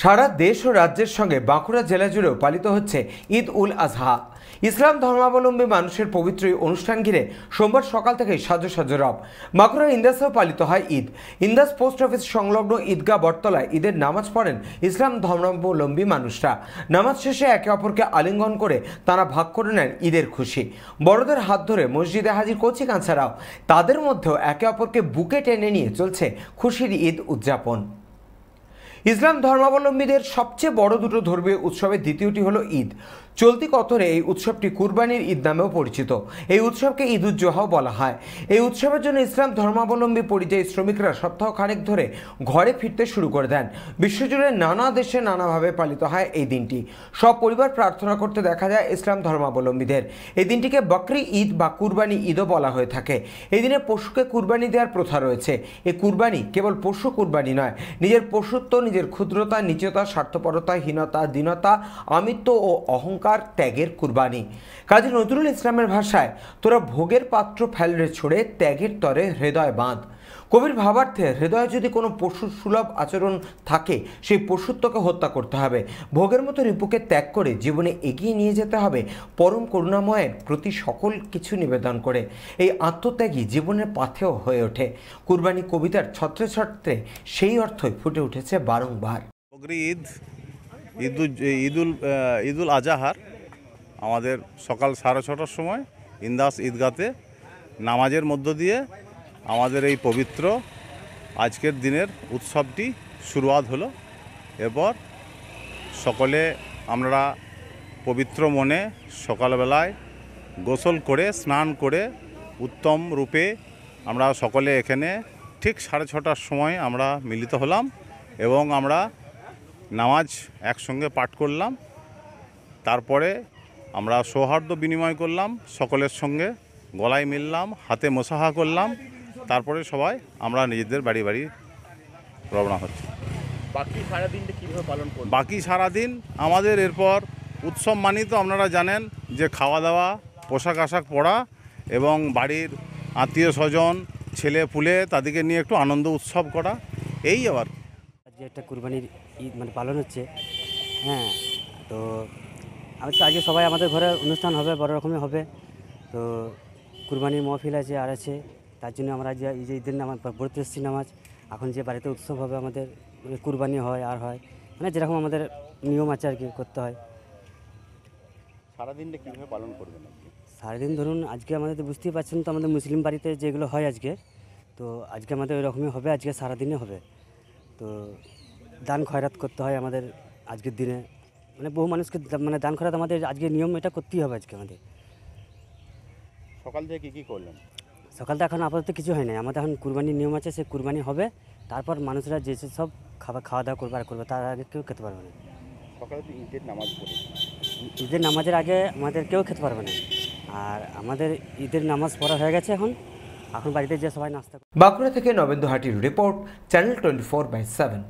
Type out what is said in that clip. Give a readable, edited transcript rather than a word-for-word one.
সারা দেশ ও রাজ্যের সঙ্গে বাঁকুড়া জেলা জুড়েও পালিত হচ্ছে ঈদ উল আজহা। ইসলাম ধর্মাবলম্বী মানুষের পবিত্র এই অনুষ্ঠান ঘিরে সোমবার সকাল থেকেই সাজো সাজো রব। বাঁকুড়ার ইন্দাসেও পালিত হয় ঈদ। ইন্দাস পোস্ট অফিস সংলগ্ন ঈদগাহ বটতলায় ঈদের নামাজ পড়েন ইসলাম ধর্মাবলম্বী মানুষরা। নামাজ শেষে একে অপরকে আলিঙ্গন করে তারা ভাগ করে নেন ঈদের খুশি। বড়দের হাত ধরে মসজিদে হাজির কচি কাঁচারাও, তাদের মধ্যেও একে অপরকে বুকে টেনে নিয়ে চলছে খুশির ঈদ উদযাপন। ইসলাম ধর্মাবলম্বীদের সবচেয়ে বড় দুটো ধর্মীয় উৎসবের দ্বিতীয়টি হলো ঈদ। চলতি কথরে এই উৎসবটি কুরবানির ঈদ নামেও পরিচিত। এই উৎসবকে ঈদ উজ জোহাও বলা হয়। এই উৎসবের জন্য ইসলাম ধর্মাবলম্বী পরিযায়ী শ্রমিকরা সপ্তাহখানেক ধরে ঘরে ফিরতে শুরু করে দেন। বিশ্বজুড়ে নানা দেশে নানাভাবে পালিত হয় এই দিনটি। সব পরিবার প্রার্থনা করতে দেখা যায় ইসলাম ধর্মাবলম্বীদের। এই দিনটিকে বকরি ঈদ বা কুরবানি ঈদও বলা হয়ে থাকে। এই দিনে পশুকে কুরবানি দেওয়ার প্রথা রয়েছে। এই কুরবানি কেবল পশু কুরবানি নয়, নিজের পশুত্ব, নিজের ক্ষুদ্রতা, নীচতা, স্বার্থপরতা, হীনতা, দীনতা, আমিত্ব ও অহংকার ত্যাগের কুরবানি। কাজী নজরুল ইসলামের ভাষায়, তোরা ভোগের পাত্র ফেলরে ছড়ে, ত্যাগের তরে হৃদয় বাঁধ। কবির ভাবার্থে, হৃদয়ে যদি কোনো পশুর সুলভ আচরণ থাকে, সেই পশুত্বকে হত্যা করতে হবে। ভোগের মতো রিপুকে ত্যাগ করে জীবনে এগিয়ে নিয়ে যেতে হবে পরম করুণাময়ের প্রতি সকল কিছু নিবেদন করে। এই আত্মত্যাগী জীবনের পাথেয় হয়ে ওঠে। কুরবানি কবিতার ছত্রে ছত্রে সেই অর্থই ফুটে উঠেছে বারংবার। ঈদুল আজহার আমাদের সকাল 6:30টার সময় ইন্দাস ঈদগাতে নামাজের মধ্য দিয়ে আমাদের এই পবিত্র আজকের দিনের উৎসবটি শুরুয়াত হলো। এরপর সকলে আমরা পবিত্র মনে সকালবেলায় গোসল করে স্নান করে উত্তম রূপে আমরা সকলে এখানে ঠিক 6:30টার সময় আমরা মিলিত হলাম এবং আমরা নামাজ একসঙ্গে পাঠ করলাম। তারপরে আমরা সৌহার্দ্য বিনিময় করলাম, সকলের সঙ্গে গলায় মিললাম, হাতে মোসাহা করলাম। তারপরে সবাই আমরা নিজেদের বাড়ি বাড়ি রওনা হচ্ছি। বাকি সারাদিনটা কীভাবে পালন করব? বাকি সারাদিন আমাদের এরপর উৎসব মানেই তো আপনারা জানেন যে খাওয়া দাওয়া, পোশাক আশাক পরা এবং বাড়ির আত্মীয় স্বজন, ছেলে পুলে তাদেরকে নিয়ে একটু আনন্দ উৎসব করা, এই আবার। যে একটা কুরবানির ঈদ পালন হচ্ছে, হ্যাঁ, তো আজকে সবাই আমাদের ঘরে অনুষ্ঠান হবে, বড় রকমের হবে। তো কুরবানির মহফিল আছে আর আছে, তার জন্য আমরা যে ঈদের নামাজ পড়তে এসেছি নামাজ। এখন যে বাড়িতে উৎসব হবে আমাদের, কুরবানি হয় আর হয়, যেরকম আমাদের নিয়ম আছে আর কি করতে হয়। সারাদিনটা কীভাবে পালন করবেন আপনি? সারাদিন ধরুন আজকে আমাদের তো বুঝতেই পারছেন, তো আমাদের মুসলিম বাড়িতে যেগুলো হয় আজকে, তো আজকে আমাদের ওই রকমই হবে, আজকে সারাদিনে হবে। তো দান খয়রাত করতে হয় আমাদের আজকের দিনে, বহু মানুষকে দান খয়রাত আমাদের আজকে নিয়ম, এটা করতেই হবে আজকে আমাদের। সকাল থেকে কী করলেন? সকালটা এখন আপাতত কিছু হয় না, আমাদের এখন কুরবানির নিয়ম আছে, সে কুরবানি হবে, তারপর মানুষরা যে সব খাওয়া দাওয়া করবে আর করবে, তার আগে কেউ খেতে পারবে না। সকালে তো ঈদের নামাজ পড়ে, ঈদের নামাজের আগে আমাদের কেউ খেতে পারবে না। আর আমাদের ঈদের নামাজ পড়া হয়ে গেছে, এখন বাড়িতে যে সবাই নাস্তা। বাঁকুড়া থেকে নবেন্দু হাটির রিপোর্ট, চ্যানেল 24/7।